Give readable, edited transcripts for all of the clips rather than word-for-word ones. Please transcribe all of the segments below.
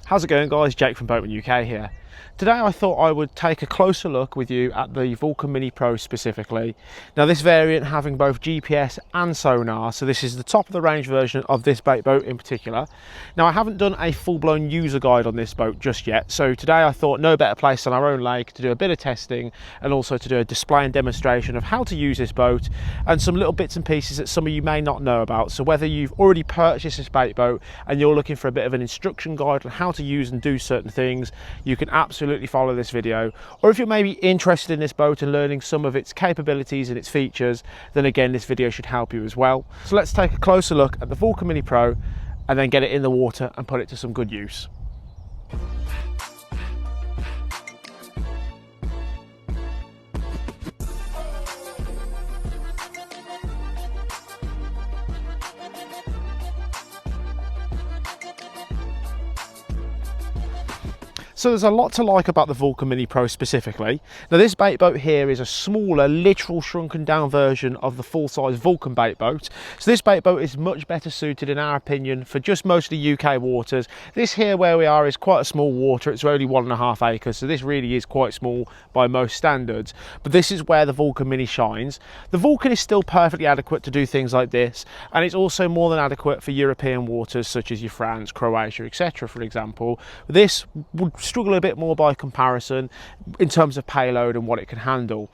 How's it going, guys? Jake from Boatman UK here. Today I thought I would take a closer look with you at the Vulcan Mini Pro specifically. Now this variant having both GPS and sonar, so this is the top of the range version of this bait boat in particular. Now I haven't done a full-blown user guide on this boat just yet, so today I thought no better place than our own lake to do a bit of testing and also to do a display and demonstration of how to use this boat and some little bits and pieces that some of you may not know about. So whether you've already purchased this bait boat and you're looking for a bit of an instruction guide on how to use and do certain things, you can absolutely follow this video. Or if you're maybe interested in this boat and learning some of its capabilities and its features, then again this video should help you as well. So let's take a closer look at the Vulcan Mini Pro and then get it in the water and put it to some good use. So there's a lot to like about the Vulcan Mini Pro specifically. Now this bait boat here is a smaller, literal shrunken down version of the full-size Vulcan bait boat. So this bait boat is much better suited in our opinion for just mostly UK waters. This here where we are is quite a small water, it's only 1.5 acres, so this really is quite small by most standards. But this is where the Vulcan Mini shines. The Vulcan is still perfectly adequate to do things like this, and it's also more than adequate for European waters such as your France, Croatia, etc. for example. This would struggle a bit more by comparison in terms of payload and what it can handle.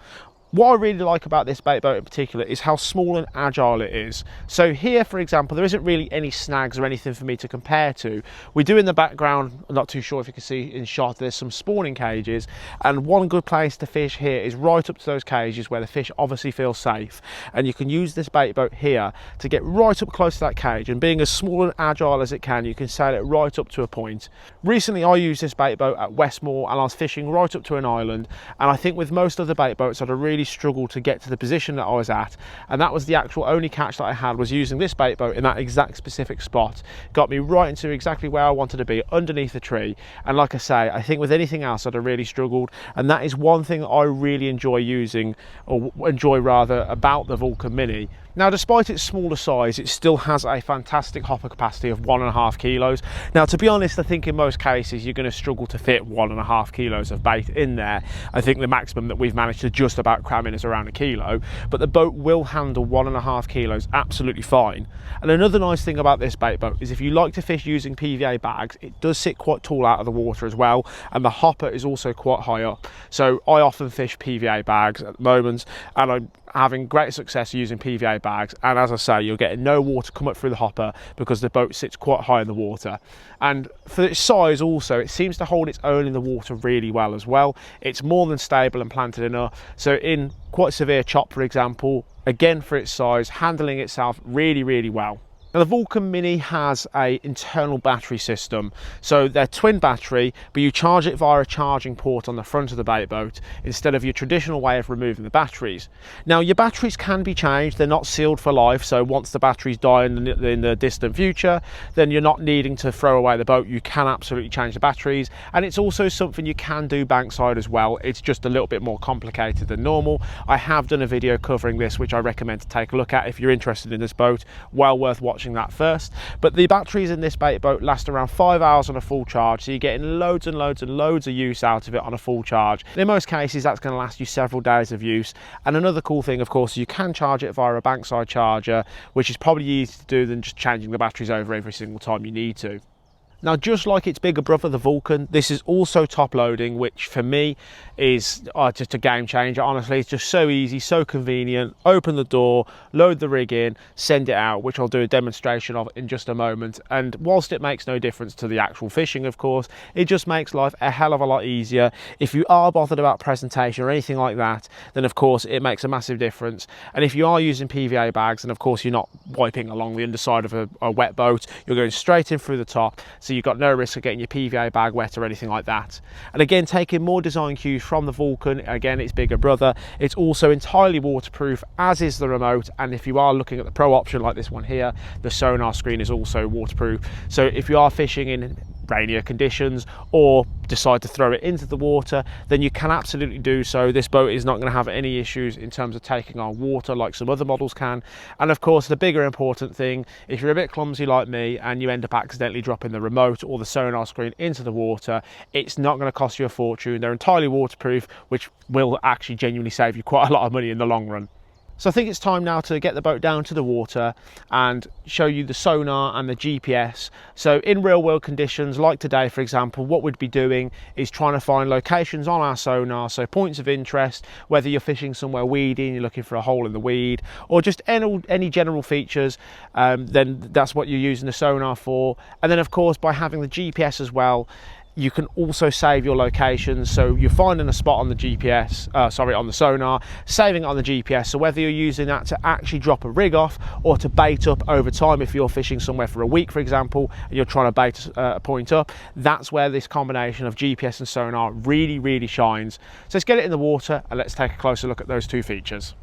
What I really like about this bait boat in particular is how small and agile it is. So here, for example, there isn't really any snags or anything for me to compare to. We do in the background, I'm not too sure if you can see in shot, there's some spawning cages, and one good place to fish here is right up to those cages where the fish obviously feel safe. And you can use this bait boat here to get right up close to that cage, and being as small and agile as it can, you can sail it right up to a point. Recently I used this bait boat at Westmoor and I was fishing right up to an island, and I think with most other bait boats I'd have really struggled to get to the position that I was at, and that was the actual only catch that I had, was using this bait boat in that exact specific spot. Got me right into exactly where I wanted to be, underneath the tree. And like I say, I think with anything else I'd have really struggled, and that is one thing that I really enjoy using, or enjoy rather, about the Vulcan Mini. Now despite its smaller size, it still has a fantastic hopper capacity of 1.5 kilos. Now to be honest, I think in most cases you're going to struggle to fit 1.5 kilos of bait in there. I think the maximum that we've managed to just about cram in is around 1 kilo, but the boat will handle 1.5 kilos absolutely fine. And another nice thing about this bait boat is if you like to fish using PVA bags, it does sit quite tall out of the water as well, and the hopper is also quite high up. So I often fish PVA bags at the moment, and I'm having great success using PVA bags, and as I say, you're getting no water come up through the hopper because the boat sits quite high in the water. And for its size also, it seems to hold its own in the water really well as well. It's more than stable and planted enough, so in quite severe chop for example, again for its size, handling itself really well. Now the Vulcan Mini has an internal battery system, so they're twin battery, but you charge it via a charging port on the front of the bait boat instead of your traditional way of removing the batteries. Now your batteries can be changed, they're not sealed for life, so once the batteries die in the distant future, then you're not needing to throw away the boat, you can absolutely change the batteries. And it's also something you can do bankside as well, it's just a little bit more complicated than normal. I have done a video covering this which I recommend to take a look at if you're interested in this boat, well worth watching that first. But the batteries in this bait boat last around 5 hours on a full charge, so you're getting loads and loads and loads of use out of it on a full charge. And in most cases that's going to last you several days of use. And another cool thing of course, you can charge it via a bankside charger, which is probably easier to do than just changing the batteries over every single time you need to. Now just like its bigger brother the Vulcan, this is also top loading, which for me is just a game changer. Honestly, it's just so easy, so convenient. Open the door, load the rig in, send it out, which I'll do a demonstration of in just a moment. And whilst it makes no difference to the actual fishing of course, it just makes life a hell of a lot easier. If you are bothered about presentation or anything like that, then of course it makes a massive difference. And if you are using PVA bags, then of course you're not wiping along the underside of a wet boat, you're going straight in through the top, so you've got no risk of getting your PVA bag wet or anything like that. And again, taking more design cues from the Vulcan, again its bigger brother, it's also entirely waterproof, as is the remote. And if you are looking at the Pro option like this one here, the sonar screen is also waterproof, so if you are fishing in rainier conditions, or decide to throw it into the water, then you can absolutely do so. This boat is not going to have any issues in terms of taking on water like some other models can. And of course, the bigger important thing, if you're a bit clumsy like me and you end up accidentally dropping the remote or the sonar screen into the water, it's not going to cost you a fortune. They're entirely waterproof, which will actually genuinely save you quite a lot of money in the long run. So I think it's time now to get the boat down to the water and show you the sonar and the GPS. So in real world conditions, like today, for example, what we'd be doing is trying to find locations on our sonar, so points of interest, whether you're fishing somewhere weedy and you're looking for a hole in the weed, or just any general features, then that's what you're using the sonar for. And then of course, by having the GPS as well, you can also save your locations. So you're finding a spot on the GPS, on the sonar, saving it on the GPS. So whether you're using that to actually drop a rig off or to bait up over time, if you're fishing somewhere for a week, for example, and you're trying to bait a point up, that's where this combination of GPS and sonar really shines. So let's get it in the water and let's take a closer look at those two features.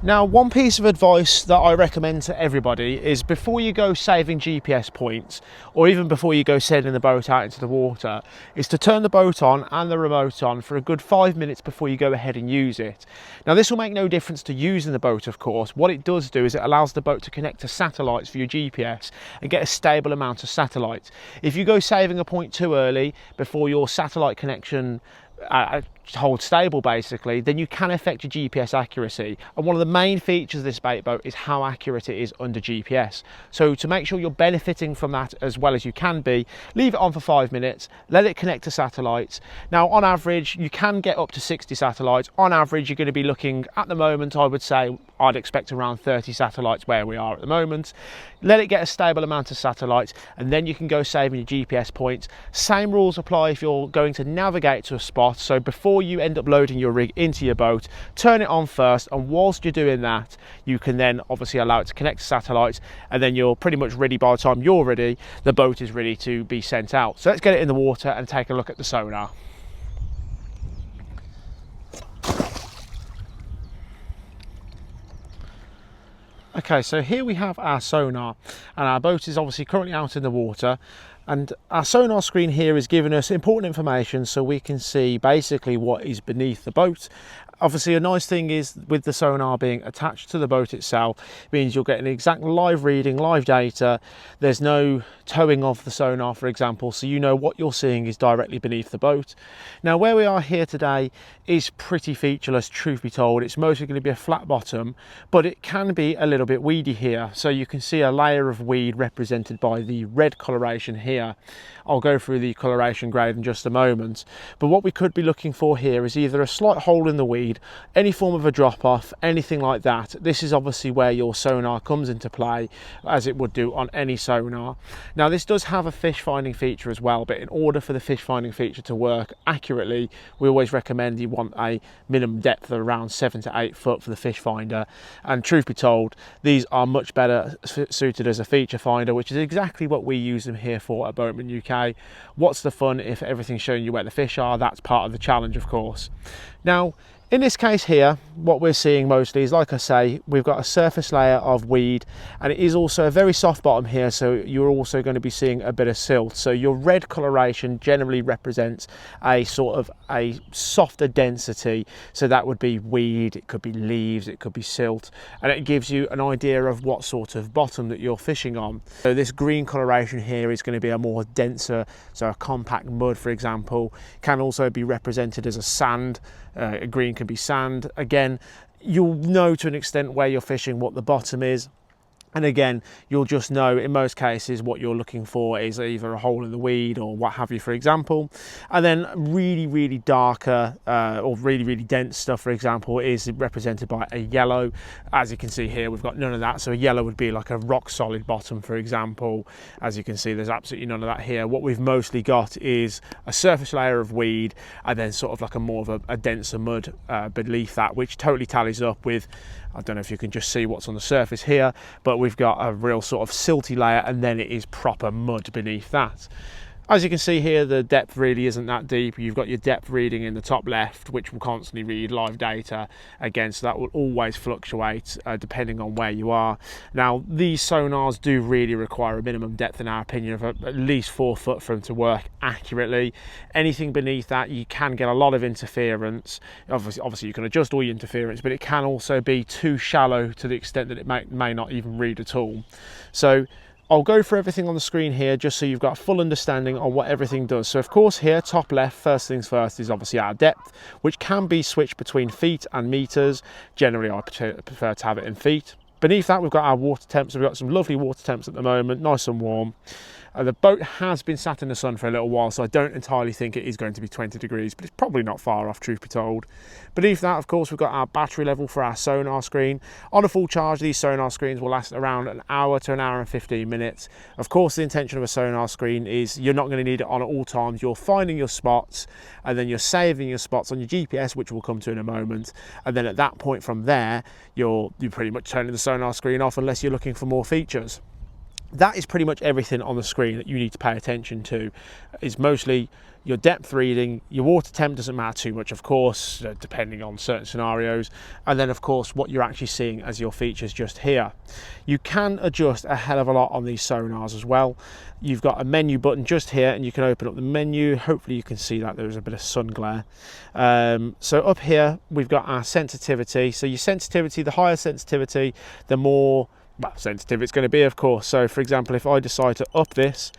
Now, one piece of advice that I recommend to everybody is before you go saving GPS points, or even before you go sending the boat out into the water, is to turn the boat on and the remote on for a good 5 minutes before you go ahead and use it. Now, this will make no difference to using the boat, of course. What it does do is it allows the boat to connect to satellites for your GPS and get a stable amount of satellites. If you go saving a point too early before your satellite connection hold stable, basically, then you can affect your GPS accuracy. And one of the main features of this bait boat is how accurate it is under GPS. So to make sure you're benefiting from that as well as you can be, leave it on for 5 minutes, let it connect to satellites. Now, on average, you can get up to 60 satellites. On average, you're going to be looking, at the moment, I would say I'd expect around 30 satellites where we are at the moment. Let it get a stable amount of satellites, and then you can go saving your GPS points. Same rules apply if you're going to navigate to a spot. So before you end up loading your rig into your boat, turn it on first, and whilst you're doing that, you can then obviously allow it to connect to satellites, and then you're pretty much ready. By the time you're ready, the boat is ready to be sent out. So let's get it in the water and take a look at the sonar. Okay, so here we have our sonar, and our boat is obviously currently out in the water, and our sonar screen here is giving us important information so we can see basically what is beneath the boat. Obviously, a nice thing is with the sonar being attached to the boat itself, means you'll get an exact live reading, live data. There's no towing of the sonar, for example, so you know what you're seeing is directly beneath the boat. Now, where we are here today is pretty featureless, truth be told. It's mostly going to be a flat bottom, but it can be a little bit weedy here. So you can see a layer of weed represented by the red coloration here. I'll go through the coloration grade in just a moment, but what we could be looking for here is either a slight hole in the weed, any form of a drop off, anything like that. This is obviously where your sonar comes into play, as it would do on any sonar. Now, this does have a fish finding feature as well, but in order for the fish finding feature to work accurately, we always recommend you want a minimum depth of around 7 to 8 foot for the fish finder. And truth be told, these are much better suited as a feature finder, which is exactly what we use them here for at Boatman UK. What's the fun if everything's showing you where the fish are? That's part of the challenge, of course. Now, in this case here, what we're seeing mostly is, like I say, we've got a surface layer of weed, and it is also a very soft bottom here, so you're also going to be seeing a bit of silt. So your red coloration generally represents a sort of a softer density, so that would be weed, it could be leaves, it could be silt, and it gives you an idea of what sort of bottom that you're fishing on. So this green coloration here is going to be a more denser, so a compact mud, for example, can also be represented as a sand. Green can be sand. Again, you'll know to an extent where you're fishing what the bottom is. And again, you'll just know in most cases what you're looking for is either a hole in the weed or what have you, for example. And then really darker or really dense stuff, for example, is represented by a yellow. As you can see here, we've got none of that. So a yellow would be like a rock solid bottom, for example. As you can see, there's absolutely none of that here. What we've mostly got is a surface layer of weed and then sort of like a more of a denser mud beneath that, which totally tallies up with, I don't know if you can just see what's on the surface here, but we've got a real sort of silty layer, and then it is proper mud beneath that. As you can see here, the depth really isn't that deep. You've got your depth reading in the top left, which will constantly read live data again, so that will always fluctuate depending on where you are. Now, these sonars do really require a minimum depth, in our opinion, of at least 4 foot for them to work accurately. Anything beneath that, you can get a lot of interference. Obviously you can adjust all your interference, but it can also be too shallow to the extent that it may not even read at all. So I'll go through everything on the screen here just so you've got a full understanding on what everything does. So of course here, top left, first things first, is obviously our depth, which can be switched between feet and meters. Generally I prefer to have it in feet. Beneath that we've got our water temps. We've got some lovely water temps at the moment, nice and warm. The boat has been sat in the sun for a little while, so I don't entirely think it is going to be 20 degrees, but it's probably not far off, truth be told. Beneath that, of course, we've got our battery level for our sonar screen. On a full charge, these sonar screens will last around an hour to an hour and 15 minutes. Of course, the intention of a sonar screen is you're not going to need it on at all times. You're finding your spots, and then you're saving your spots on your GPS, which we'll come to in a moment. And then at that point from there, you're pretty much turning the sonar screen off unless you're looking for more features. That is pretty much everything on the screen that you need to pay attention to. Is mostly your depth reading. Your water temp doesn't matter too much, of course, depending on certain scenarios. And then, of course, what you're actually seeing as your features just here. You can adjust a hell of a lot on these sonars as well. You've got a menu button just here, and you can open up the menu. Hopefully you can see that there's a bit of sun glare. So up here, we've got our sensitivity. So your sensitivity, the higher sensitivity, the more sensitive it's going to be, of course. So for example, if I decide to up this,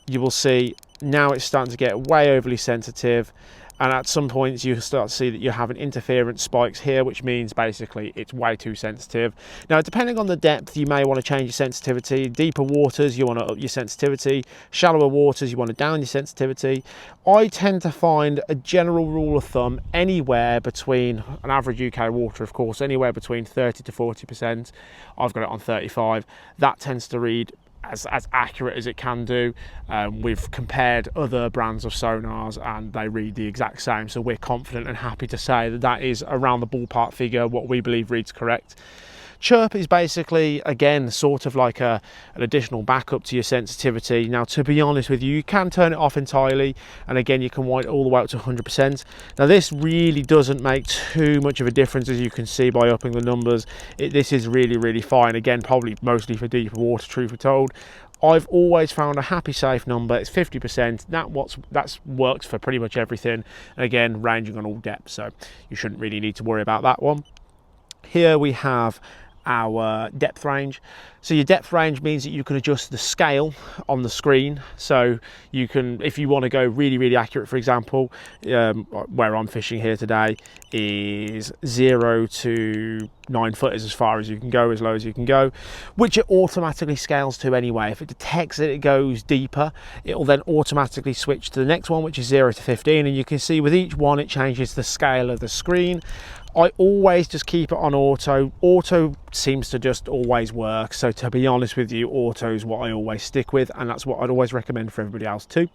you will see now it's starting to get way overly sensitive, and at some points you start to see that you're having interference spikes here, which means basically it's way too sensitive. Now, depending on the depth, you may want to change your sensitivity. Deeper waters, you want to up your sensitivity. Shallower waters, you want to down your sensitivity. I tend to find a general rule of thumb anywhere between an average UK water, of course, anywhere between 30 to 40%. I've got it on 35. That tends to read as accurate as it can do. We've compared other brands of sonars and they read the exact same, so we're confident and happy to say that that is around the ballpark figure what we believe reads correct. Chirp is basically, again, sort of like an additional backup to your sensitivity. Now, to be honest with you, you can turn it off entirely, and again, you can wind it all the way up to 100%. Now, this really doesn't make too much of a difference, as you can see by upping the numbers. This is really fine. Again, probably mostly for deeper water, truth be told. I've always found a happy safe number. It's 50%. That works for pretty much everything. Again, ranging on all depths, so you shouldn't really need to worry about that one. Here we have our depth range. So your depth range means that you can adjust the scale on the screen. So you can, if you want to go really accurate, for example, where I'm fishing here today is 0 to 9 foot is as far as you can go, as low as you can go, which it automatically scales to anyway. If it detects that it goes deeper, it will then automatically switch to the next one, which is 0 to 15, and you can see with each one it changes the scale of the screen. I always just keep it on auto. Auto seems to just always work, so to be honest with you, auto is what I always stick with, and that's what I'd always recommend for everybody else too.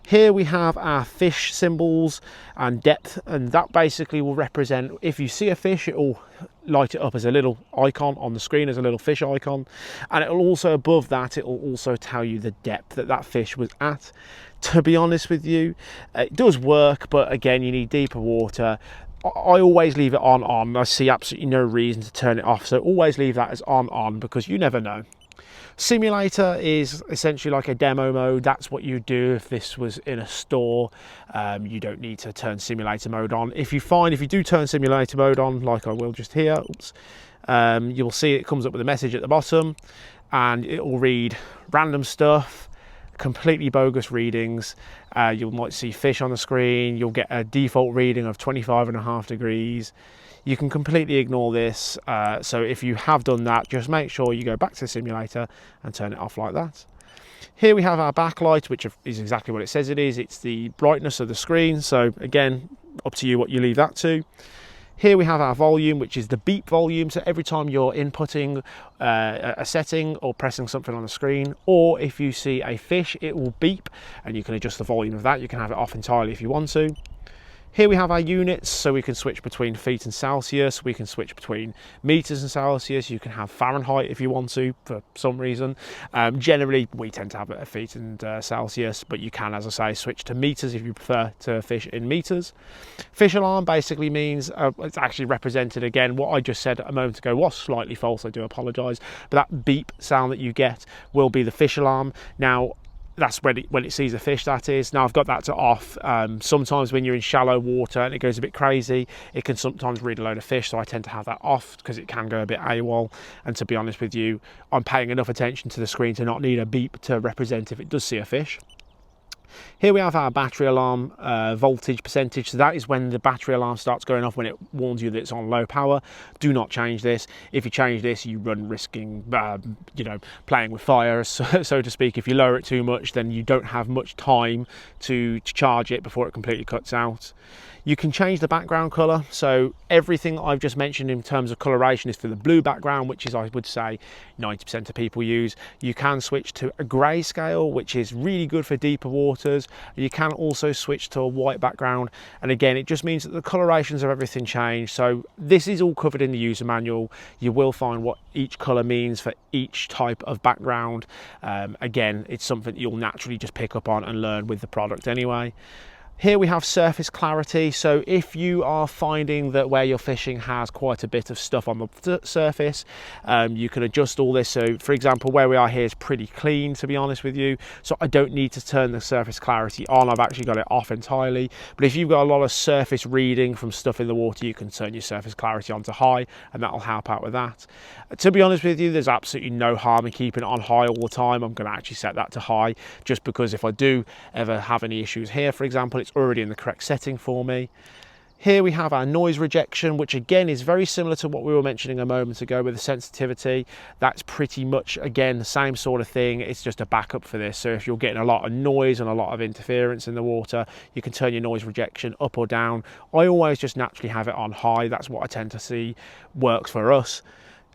Here we have our fish symbols and depth, and that basically will represent, if you see a fish, it will light it up as a little icon on the screen, as a little fish icon, and it will also, above that, it will also tell you the depth that that fish was at. To be honest with you, it does work, but again, you need deeper water. I always leave it on. I see absolutely no reason to turn it off, so always leave that as on because you never know. Simulator is essentially like a demo mode. That's what you do if this was in a store. You don't need to turn simulator mode on. If you do turn simulator mode on, like I will just here, you'll see it comes up with a message at the bottom, and it will read random stuff, completely bogus readings. You might see fish on the screen. You'll get a default reading of 25.5 degrees. You can completely ignore this. So if you have done that, just make sure you go back to the simulator and turn it off like that. Here we have our backlight, which is exactly what it says it is. It's the brightness of the screen. So again, up to you what you leave that to. Here we have our volume, which is the beep volume. So every time you're inputting a setting or pressing something on the screen, or if you see a fish, it will beep, and you can adjust the volume of that. You can have it off entirely if you want to. Here we have our units, so we can switch between feet and Celsius, we can switch between meters and Celsius, you can have Fahrenheit if you want to, for some reason. Generally, we tend to have it at feet and Celsius, but you can, as I say, switch to meters if you prefer to fish in meters. Fish alarm basically means, it's actually represented again, what I just said a moment ago was slightly false, I do apologise, but that beep sound that you get will be the fish alarm. Now, that's when it sees a fish, that is. Now I've got that to off. Sometimes when you're in shallow water and it goes a bit crazy, it can sometimes read a load of fish, so I tend to have that off because it can go a bit AWOL. And to be honest with you, I'm paying enough attention to the screen to not need a beep to represent if it does see a fish. Here we have our battery alarm voltage percentage. So that is when the battery alarm starts going off, when it warns you that it's on low power. Do not change this. If you change this, you run risking, you know, playing with fire, so to speak. If you lower it too much, then you don't have much time to charge it before it completely cuts out. You can change the background colour, so everything I've just mentioned in terms of coloration is for the blue background, which is, I would say, 90% of people use. You can switch to a grayscale, which is really good for deeper waters. You can also switch to a white background, and again, it just means that the colorations of everything change. So this is all covered in the user manual. You will find what each colour means for each type of background. Again, it's something that you'll naturally just pick up on and learn with the product anyway. Here we have surface clarity, so if you are finding that where you're fishing has quite a bit of stuff on the surface, you can adjust all this. So for example, where we are here is pretty clean, to be honest with you, so I don't need to turn the surface clarity on. I've actually got it off entirely. But if you've got a lot of surface reading from stuff in the water, you can turn your surface clarity onto high, and that'll help out with that. To be honest with you, there's absolutely no harm in keeping it on high all the time. I'm going to actually set that to high, just because if I do ever have any issues here, for example, it's already in the correct setting for me. Here we have our noise rejection, which again is very similar to what we were mentioning a moment ago with the sensitivity. That's pretty much, again, the same sort of thing. It's just a backup for this. So if you're getting a lot of noise and a lot of interference in the water, you can turn your noise rejection up or down. I always just naturally have it on high. That's what I tend to see works for us.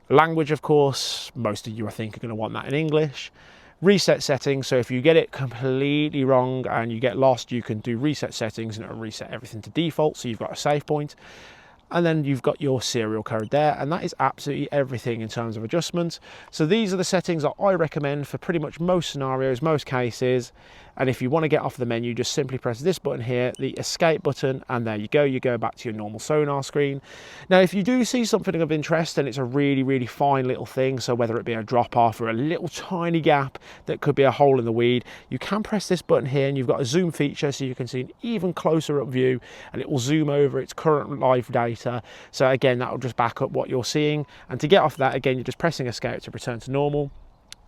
Language, of course, most of you I think are going to want that in English. Reset settings, so if you get it completely wrong and you get lost, you can do reset settings and it'll reset everything to default, so you've got a save point. And then you've got your serial code there, and that is absolutely everything in terms of adjustments. So these are the settings that I recommend for pretty much most scenarios, most cases. And if you want to get off the menu, just simply press this button here, the escape button, and there you go. You go back to your normal Sonar screen. Now, if you do see something of interest and it's a really, really fine little thing, so whether it be a drop off or a little tiny gap that could be a hole in the weed, you can press this button here, and you've got a zoom feature so you can see an even closer up view, and it will zoom over its current live data. So again, that will just back up what you're seeing. And to get off that, again, you're just pressing escape to return to normal.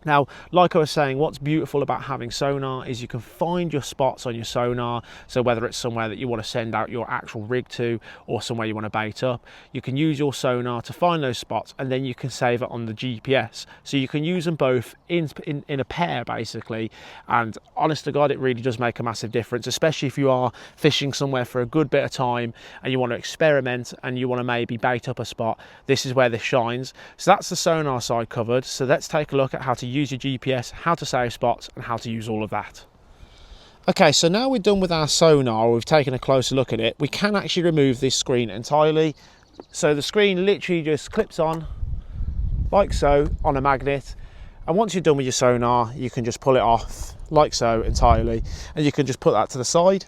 Now, like I was saying, what's beautiful about having Sonar is you can find your spots on your Sonar. So whether it's somewhere that you want to send out your actual rig to or somewhere you want to bait up, you can use your Sonar to find those spots, and then you can save it on the GPS. So you can use them both in a pair, basically. And honest to God, it really does make a massive difference, especially if you are fishing somewhere for a good bit of time and you want to experiment and you want to maybe bait up a spot. This is where this shines. So that's the Sonar side covered. So let's take a look at how to use your GPS, how to save spots, and how to use all of that. Okay, so now we're done with our Sonar, we've taken a closer look at it, we can actually remove this screen entirely. So the screen literally just clips on like so on a magnet, and once you're done with your Sonar, you can just pull it off like so entirely, and you can just put that to the side.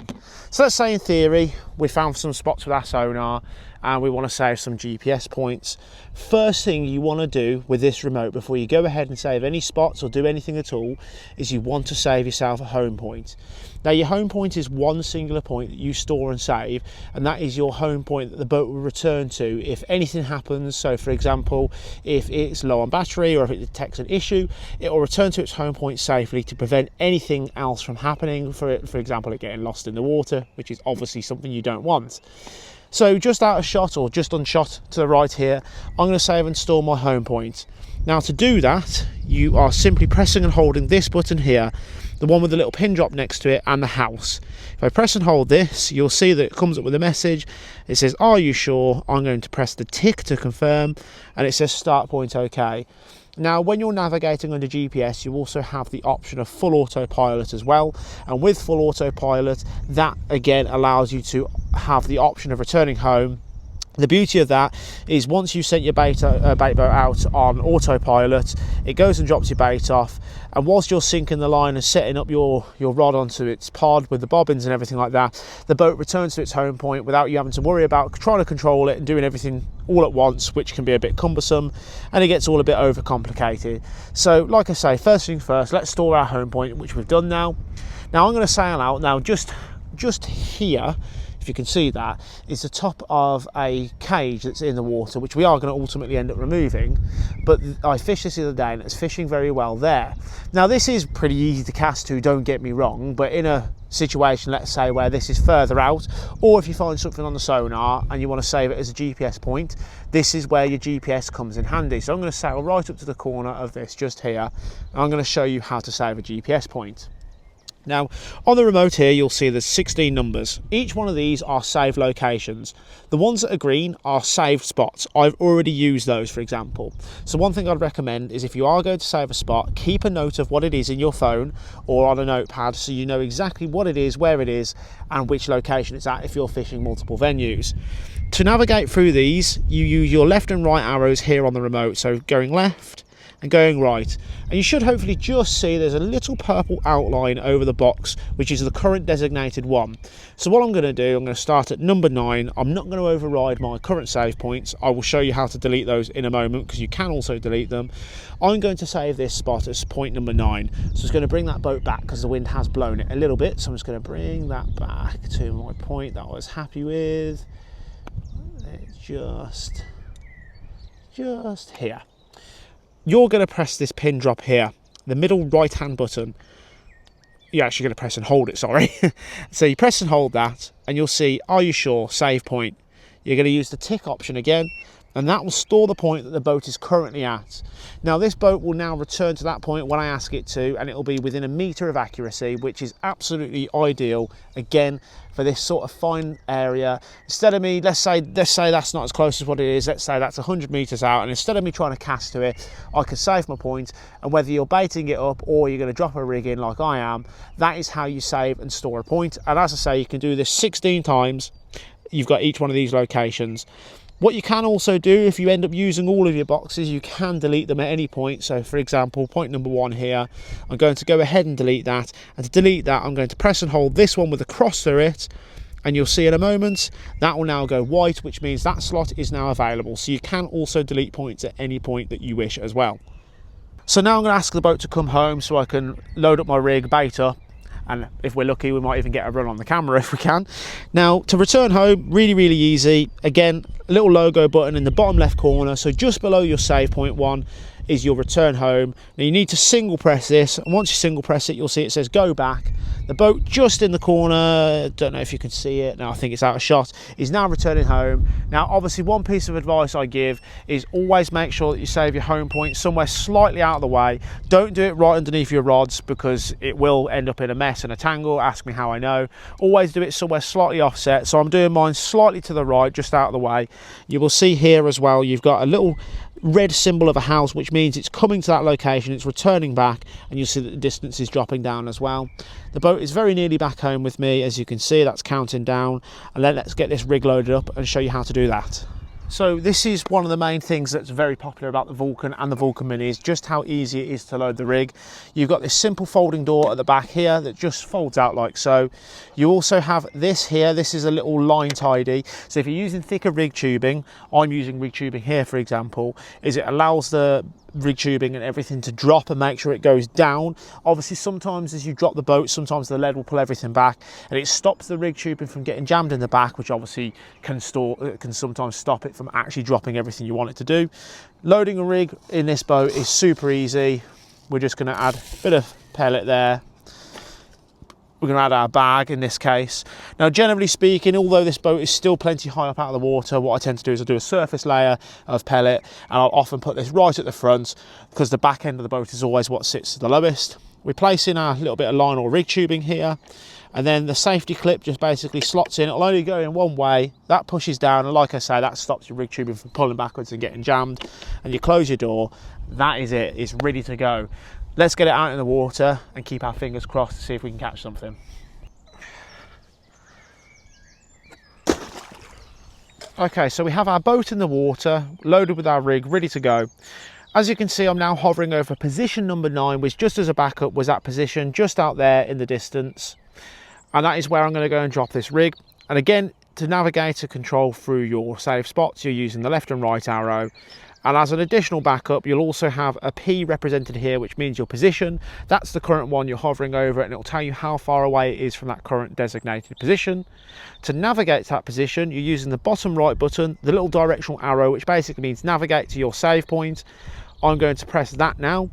So let's say in theory we found some spots with our Sonar and we want to save some GPS points. First thing you want to do with this remote before you go ahead and save any spots or do anything at all is you want to save yourself a home point. Now, your home point is one singular point that you store and save, and that is your home point that the boat will return to if anything happens. So for example, if it's low on battery or if it detects an issue, it will return to its home point safely to prevent anything else from happening, for example, it getting lost in the water, which is obviously something you don't want. So just out of shot or just unshot to the right here, I'm going to save and store my home point. Now, to do that, you are simply pressing and holding this button here, the one with the little pin drop next to it, and the house. If I press and hold this, you'll see that it comes up with a message. It says, "Are you sure?" I'm going to press the tick to confirm, and it says start point OK. Now, when you're navigating under GPS, you also have the option of full autopilot as well. And with full autopilot, that again allows you to have the option of returning home. The beauty of that is once you sent your bait boat out on autopilot, it goes and drops your bait off, and whilst you're sinking the line and setting up your rod onto its pod with the bobbins and everything like that, the boat returns to its home point without you having to worry about trying to control it and doing everything all at once, which can be a bit cumbersome and it gets all a bit overcomplicated. So like I say, first thing first, let's store our home point, which we've done now. Now I'm going to sail out. Now just here, if you can see that, is the top of a cage that's in the water, which we are going to ultimately end up removing. But I fished this the other day and it's fishing very well there. Now this is pretty easy to cast to, don't get me wrong, but in a situation, let's say, where this is further out, or if you find something on the sonar and you want to save it as a GPS point, this is where your GPS comes in handy. So I'm going to sail right up to the corner of this just here, and I'm going to show you how to save a GPS point. Now on the remote here you'll see there's 16 numbers. Each one of these are saved locations. The ones that are green are saved spots. I've already used those, for example. So one thing I'd recommend is if you are going to save a spot, keep a note of what it is in your phone or on a notepad so you know exactly what it is, where it is and which location it's at if you're fishing multiple venues. To navigate through these, you use your left and right arrows here on the remote, so going left and going right, and you should hopefully just see there's a little purple outline over the box, which is the current designated one. So what I'm going to do, I'm going to start at number 9. I'm not going to override my current save points. I will show you how to delete those in a moment, because you can also delete them. I'm going to save this spot as point number 9, so it's going to bring that boat back because the wind has blown it a little bit. So I'm just going to bring that back to my point that I was happy with. It's just here. You're going to press this pin drop here, the middle right hand button. You're actually going to press and hold it, sorry. So you press and hold that and you'll see, are you sure, save point. You're going to use the tick option again, and that will store the point that the boat is currently at. Now this boat will now return to that point when I ask it to, and it will be within a metre of accuracy, which is absolutely ideal, again, for this sort of fine area. Instead of me, let's say that's not as close as what it is, let's say that's 100 metres out, and instead of me trying to cast to it, I can save my point, and whether you're baiting it up or you're going to drop a rig in like I am, that is how you save and store a point. And as I say, you can do this 16 times. You've got each one of these locations. What you can also do, if you end up using all of your boxes, you can delete them at any point. So for example, point number 1 here, I'm going to go ahead and delete that. And to delete that, I'm going to press and hold this one with a cross through it. And you'll see in a moment, that will now go white, which means that slot is now available. So you can also delete points at any point that you wish as well. So now I'm going to ask the boat to come home so I can load up my rig, bait up. And if we're lucky, we might even get a run on the camera if we can. Now, to return home, really, really easy. Again, a little logo button in the bottom left corner. So just below your save point 1 is your return home. Now you need to single press this, and once you single press it, you'll see it says go back. The boat just in the corner, don't know if you can see it, now I think it's out of shot, is now returning home. Now obviously one piece of advice I give is always make sure that you save your home point somewhere slightly out of the way. Don't do it right underneath your rods, because it will end up in a mess and a tangle. Ask me how I know. Always do it somewhere slightly offset. So I'm doing mine slightly to the right, just out of the way. You will see here as well, you've got a little red symbol of a house, which means it's coming to that location, it's returning back, and you'll see that the distance is dropping down as well. The boat is very nearly back home with me, as you can see, that's counting down. And then let's get this rig loaded up and show you how to do that. So this is one of the main things that's very popular about the Vulcan and the Vulcan Mini, is just how easy it is to load the rig. You've got this simple folding door at the back here that just folds out like so. You also have this here, this is a little line tidy. So if you're using thicker rig tubing, I'm using rig tubing here for example, is it allows the rig tubing and everything to drop and make sure it goes down. Obviously sometimes as you drop the boat, sometimes the lead will pull everything back, and it stops the rig tubing from getting jammed in the back, which obviously can sometimes stop it from actually dropping everything you want it to do. Loading a rig in this boat is super easy. We're just going to add a bit of pellet there. We're going to add our bag in this case. Now, generally speaking, although this boat is still plenty high up out of the water, what I tend to do is I'll do a surface layer of pellet, and I'll often put this right at the front because the back end of the boat is always what sits the lowest. We place in our little bit of line or rig tubing here, and then the safety clip just basically slots in. It'll only go in one way. That pushes down, and like I say, that stops your rig tubing from pulling backwards and getting jammed. And you close your door. That is it. It's ready to go. Let's get it out in the water and keep our fingers crossed to see if we can catch something. Okay, so we have our boat in the water, loaded with our rig, ready to go. As you can see, I'm now hovering over position number 9, which just as a backup was that position just out there in the distance. And that is where I'm going to go and drop this rig. And again, to navigate and control through your safe spots, you're using the left and right arrow. And as an additional backup, you'll also have a P represented here, which means your position. That's the current one you're hovering over, and it'll tell you how far away it is from that current designated position. To navigate to that position, you're using the bottom right button, the little directional arrow, which basically means navigate to your save point. I'm going to press that now,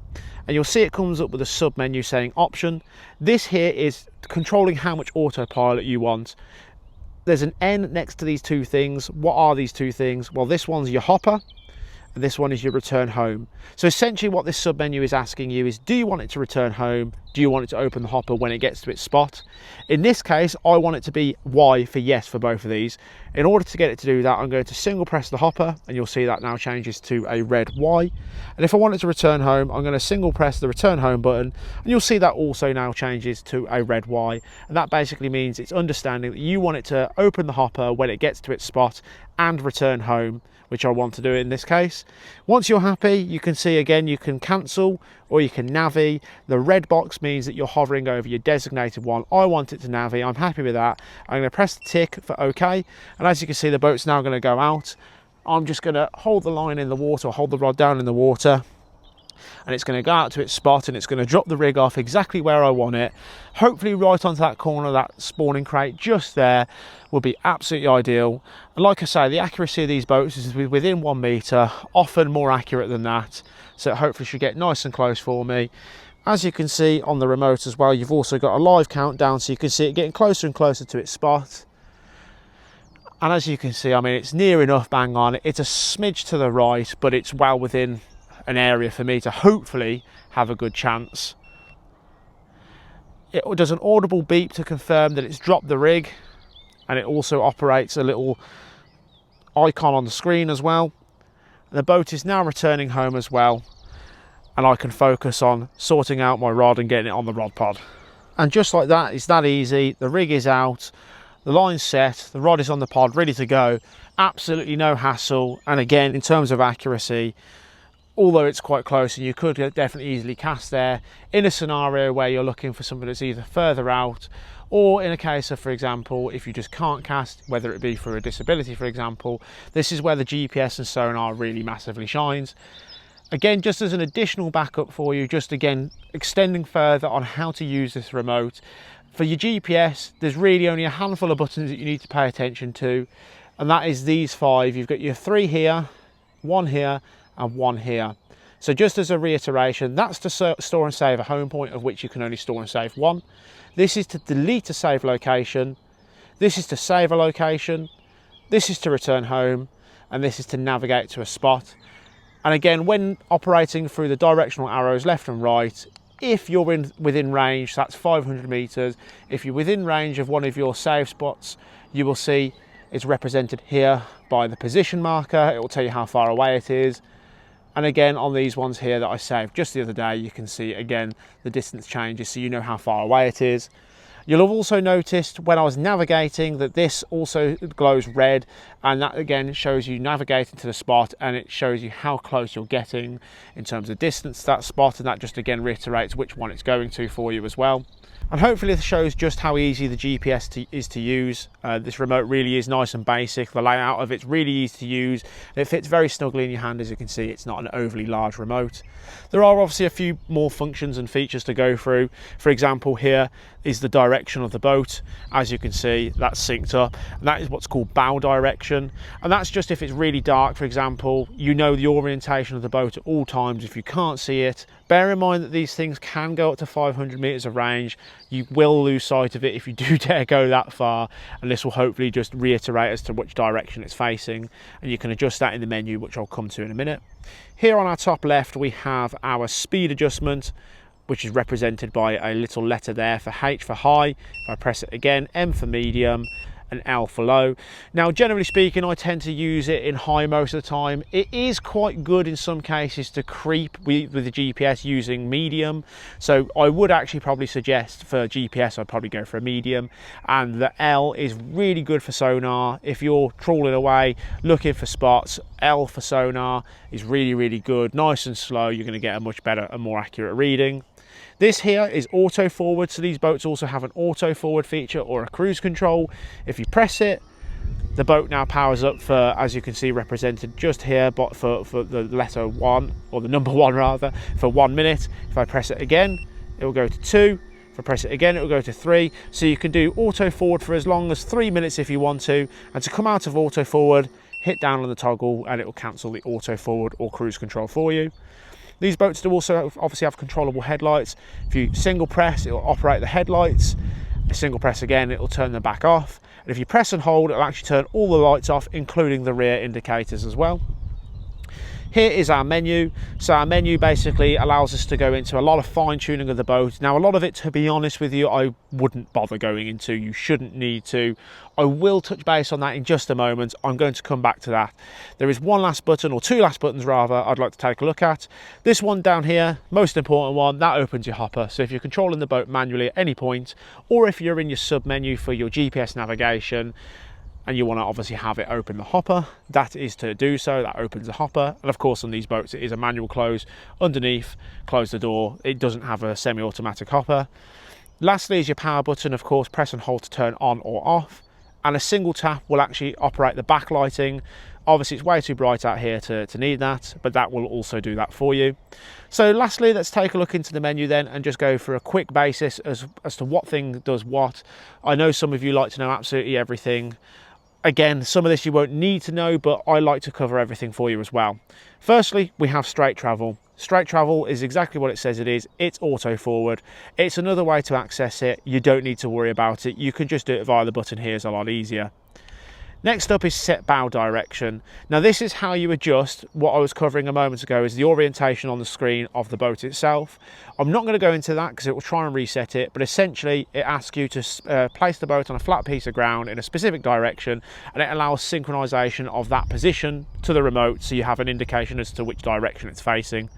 and you'll see it comes up with a sub menu saying option. This here is controlling how much autopilot you want. There's an N next to these two things. What are these two things? Well, this one's your hopper, and this one is your return home. So essentially what this sub menu is asking you is, do you want it to return home? Do you want it to open the hopper when it gets to its spot? In this case, I want it to be Y for yes for both of these. In order to get it to do that, I'm going to single press the hopper, and you'll see that now changes to a red Y. And if I want it to return home, I'm going to single press the return home button, and you'll see that also now changes to a red Y. And that basically means it's understanding that you want it to open the hopper when it gets to its spot and return home, which I want to do in this case. Once you're happy, you can see again, you can cancel or you can navi. The red box means that you're hovering over your designated one. I want it to navi, I'm happy with that. I'm gonna press the tick for okay. And as you can see, the boat's now gonna go out. I'm just gonna hold the line in the water, or hold the rod down in the water, and it's going to go out to its spot, and it's going to drop the rig off exactly where I want it, hopefully right onto that corner of that spawning crate just there would be absolutely ideal. And like I say, the accuracy of these boats is within 1 metre, often more accurate than that, so it hopefully should get nice and close for me. As you can see on the remote as well, you've also got a live countdown, so you can see it getting closer and closer to its spot. And as you can see, I mean, it's near enough bang on. It's a smidge to the right, but it's well within an area for me to hopefully have a good chance. It does an audible beep to confirm that it's dropped the rig, and it also operates a little icon on the screen as well. The boat is now returning home as well, and I can focus on sorting out my rod and getting it on the rod pod. And just like that, it's that easy. The rig is out, the line's set, the rod is on the pod, ready to go. Absolutely no hassle. And again, in terms of accuracy, although it's quite close and you could definitely easily cast there, in a scenario where you're looking for something that's either further out, or in a case of, for example, if you just can't cast, whether it be for a disability, for example, this is where the GPS and sonar really massively shines. Again, just as an additional backup for you, just again, extending further on how to use this remote. For your GPS, there's really only a handful of buttons that you need to pay attention to, and that is these 5. You've got your 3 here, 1 here, and 1 here. So just as a reiteration, that's to store and save a home point, of which you can only store and save 1. This is to delete a save location. This is to save a location. This is to return home, and this is to navigate to a spot. And again, when operating through the directional arrows left and right, if you're within range, that's 500 meters. If you're within range of one of your save spots, you will see it's represented here by the position marker. It will tell you how far away it is. And again, on these ones here that I saved just the other day, you can see again the distance changes, so you know how far away it is. You'll have also noticed when I was navigating that this also glows red, and that again shows you navigating to the spot, and it shows you how close you're getting in terms of distance to that spot, and that just again reiterates which one it's going to for you as well. And hopefully this shows just how easy the GPS is to use. This remote really is nice and basic. The layout of it's really easy to use. It fits very snugly in your hand. As you can see, it's not an overly large remote. There are obviously a few more functions and features to go through. For example, here is the direction of the boat. As you can see, that's synced up, and that is what's called bow direction. And that's just if it's really dark, for example, you know the orientation of the boat at all times if you can't see it. Bear in mind that these things can go up to 500 meters of range. You will lose sight of it if you do dare go that far, and this will hopefully just reiterate as to which direction it's facing, and you can adjust that in the menu, which I'll come to in a minute. Here on our top left we have our speed adjustment, which is represented by a little letter there for H for high. If I press it again, M for medium, and L for low. Now, generally speaking, I tend to use it in high most of the time. It is quite good in some cases to creep with the GPS using medium. So I would actually probably suggest for GPS, I'd probably go for a medium. And the L is really good for sonar. If you're trawling away, looking for spots, L for sonar is really, really good. Nice and slow, you're going to get a much better and more accurate reading. This here is auto forward, so these boats also have an auto forward feature or a cruise control. If you press it, the boat now powers up for, as you can see represented just here, but for the letter 1, or the number 1 rather, for 1 minute. If I press it again, it will go to 2. If I press it again, it will go to 3. So you can do auto forward for as long as 3 minutes if you want to. And to come out of auto forward, hit down on the toggle and it will cancel the auto forward or cruise control for you. These boats do also obviously have controllable headlights. If you single press, it will operate the headlights. If you single press again, it will turn them back off. And if you press and hold, it will actually turn all the lights off, including the rear indicators as well. Here is our menu. So our menu basically allows us to go into a lot of fine tuning of the boat. Now, a lot of it, to be honest with you, I wouldn't bother going into. You shouldn't need to. I will touch base on that in just a moment. I'm going to come back to that. There is one last button, or 2 last buttons rather, I'd like to take a look at. This one down here, most important one, that opens your hopper. So if you're controlling the boat manually at any point, or if you're in your sub menu for your GPS navigation, and you want to obviously have it open the hopper, that is to do so. That opens the hopper. And of course on these boats it is a manual close underneath, close the door. It doesn't have a semi-automatic hopper. Lastly is your power button. Of course, press and hold to turn on or off, and a single tap will actually operate the backlighting. Obviously it's way too bright out here to need that, but that will also do that for you. So lastly, let's take a look into the menu then and just go for a quick basis as to what thing does what. I know some of you like to know absolutely everything. Again, some of this you won't need to know, but I like to cover everything for you as well. Firstly, we have straight travel. Straight travel is exactly what it says it is. It's auto forward. It's another way to access it. You don't need to worry about it. You can just do it via the button here. It's a lot easier. Next up is set bow direction. Now this is how you adjust what I was covering a moment ago, is the orientation on the screen of the boat itself. I'm not going to go into that because it will try and reset it, but essentially it asks you to place the boat on a flat piece of ground in a specific direction, and it allows synchronization of that position to the remote, so you have an indication as to which direction it's facing.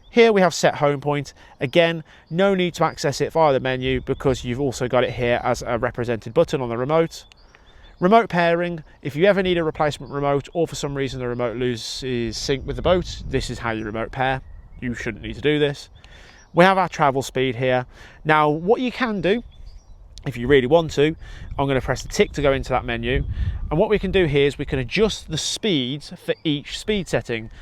Here we have set home point. Again, no need to access it via the menu because you've also got it here as a represented button on the remote. Remote pairing, if you ever need a replacement remote or for some reason the remote loses sync with the boat, this is how you remote pair. You shouldn't need to do this. We have our travel speed here. Now what you can do, if you really want to, I'm going to press the tick to go into that menu, and what we can do here is we can adjust the speeds for each speed setting.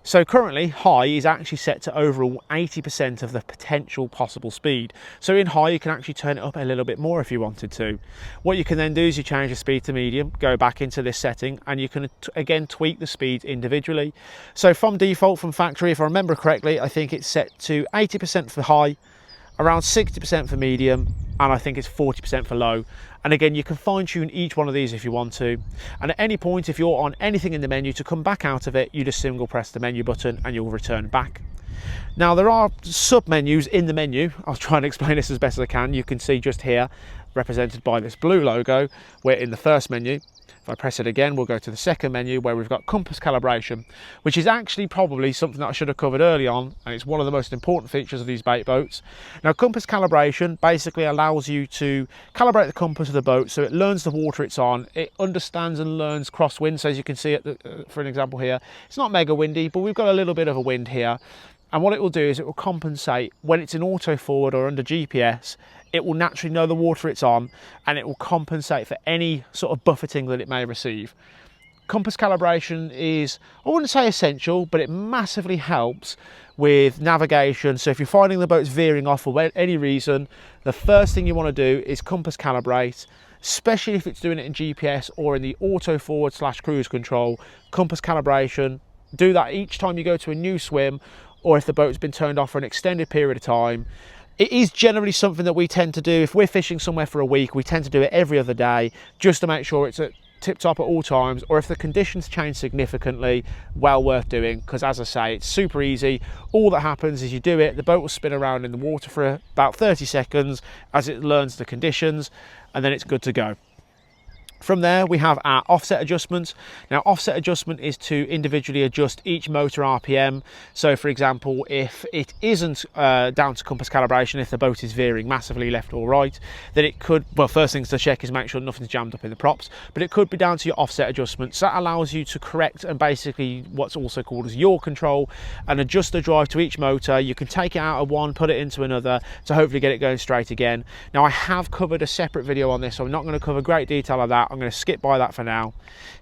So currently high is actually set to overall 80% of the potential possible speed. So in high you can actually turn it up a little bit more if you wanted to. What you can then do is you change the speed to medium, go back into this setting, and you can again tweak the speeds individually. So from default, from factory, if I remember correctly, I think it's set to 80% for high, around 60% for medium, and I think it's 40% for low. And again, you can fine tune each one of these if you want to. And at any point, if you're on anything in the menu, to come back out of it, you just single press the menu button and you'll return back. Now there are sub menus in the menu. I'll try and explain this as best as I can. You can see just here, represented by this blue logo, we're in the first menu. If I press it again, we'll go to the second menu where we've got compass calibration, which is actually probably something that I should have covered early on, and it's one of the most important features of these bait boats. Now, compass calibration basically allows you to calibrate the compass of the boat so it learns the water it's on, it understands and learns crosswind. So as you can see, for an example here, it's not mega windy, but we've got a little bit of a wind here. And what it will do is it will compensate when it's in auto forward or under GPS. It will naturally know the water it's on, and it will compensate for any sort of buffeting that it may receive. Compass calibration is, I wouldn't say essential, but it massively helps with navigation. So if you're finding the boat's veering off for any reason, the first thing you want to do is compass calibrate, especially if it's doing it in GPS or in the auto forward / cruise control. Compass calibration, do that each time you go to a new swim, or if the boat's been turned off for an extended period of time. It is generally something that we tend to do. If we're fishing somewhere for a week, we tend to do it every other day just to make sure it's at tip top at all times, or if the conditions change significantly, well worth doing, because as I say, it's super easy. All that happens is you do it, the boat will spin around in the water for about 30 seconds as it learns the conditions, and then it's good to go. From there, we have our offset adjustment. Now, offset adjustment is to individually adjust each motor RPM. So, for example, if it isn't down to compass calibration, if the boat is veering massively left or right, then it could, well, first things to check is make sure nothing's jammed up in the props, but it could be down to your offset adjustment. So that allows you to correct and basically what's also called as yaw control and adjust the drive to each motor. You can take it out of one, put it into another to hopefully get it going straight again. Now, I have covered a separate video on this, so I'm not going to cover great detail of that. I'm going to skip by that for now.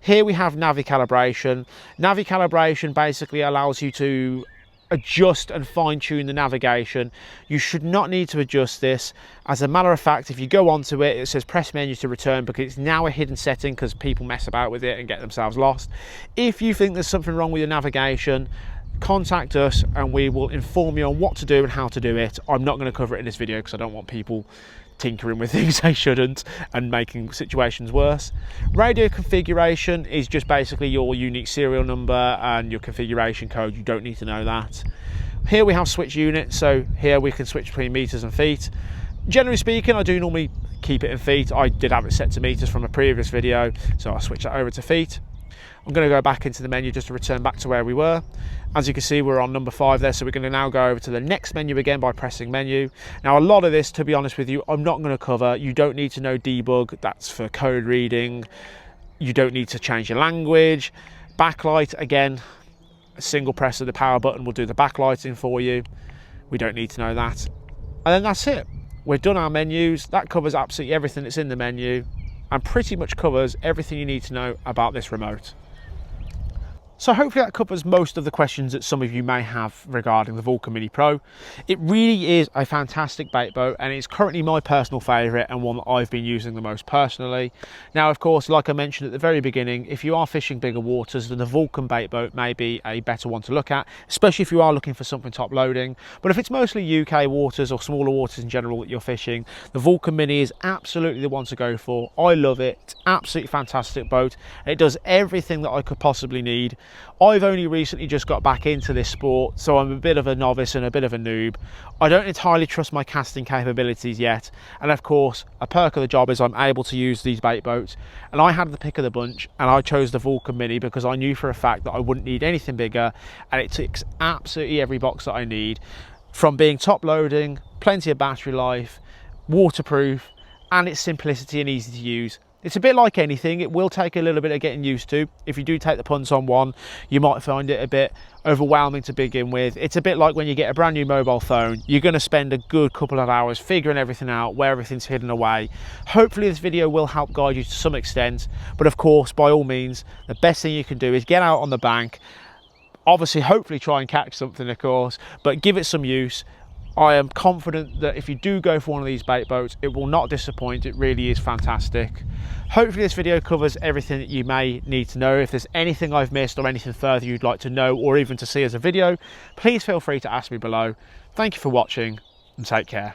Here we have Navi calibration. Navi calibration basically allows you to adjust and fine-tune the navigation. You should not need to adjust this. As a matter of fact, if you go onto it, it says press menu to return because it's now a hidden setting because people mess about with it and get themselves lost. If you think there's something wrong with your navigation, contact us and we will inform you on what to do and how to do it. I'm not going to cover it in this video because I don't want people tinkering with things they shouldn't and making situations worse. Radio configuration is just basically your unique serial number and your configuration code. You don't need to know that. Here we have switch units, so here we can switch between meters and feet. Generally speaking, I do normally keep it in feet. I did have it set to meters from a previous video, so I'll switch that over to feet. I'm going to go back into the menu just to return back to where we were. As you can see, we're on number 5 there, so we're going to now go over to the next menu again by pressing menu. Now, a lot of this, to be honest with you, I'm not going to cover. You don't need to know debug, that's for code reading. You don't need to change your language. Backlight, again, a single press of the power button will do the backlighting for you. We don't need to know that. And then that's it. We've done our menus. That covers absolutely everything that's in the menu and pretty much covers everything you need to know about this remote. So hopefully that covers most of the questions that some of you may have regarding the Vulcan Mini Pro. It really is a fantastic bait boat and it's currently my personal favourite and one that I've been using the most personally. Now, of course, like I mentioned at the very beginning, if you are fishing bigger waters, then the Vulcan bait boat may be a better one to look at, especially if you are looking for something top loading. But if it's mostly UK waters or smaller waters in general that you're fishing, the Vulcan Mini is absolutely the one to go for. I love it. It's an absolutely fantastic boat. It does everything that I could possibly need. I've only recently just got back into this sport, so I'm a bit of a novice and a bit of a noob. I don't entirely trust my casting capabilities yet, and of course a perk of the job is I'm able to use these bait boats, and I had the pick of the bunch and I chose the Vulcan Mini because I knew for a fact that I wouldn't need anything bigger, and it ticks absolutely every box that I need, from being top loading, plenty of battery life, waterproof, and its simplicity and easy to use. It's a bit like anything, it will take a little bit of getting used to. If you do take the punts on one, you might find it a bit overwhelming to begin with. It's a bit like when you get a brand new mobile phone, you're going to spend a good couple of hours figuring everything out, where everything's hidden away. Hopefully this video will help guide you to some extent, but of course, by all means, the best thing you can do is get out on the bank, obviously hopefully try and catch something of course, but give it some use. I am confident that if you do go for one of these bait boats, it will not disappoint. It really is fantastic. Hopefully this video covers everything that you may need to know. If there's anything I've missed or anything further you'd like to know or even to see as a video, please feel free to ask me below. Thank you for watching and take care.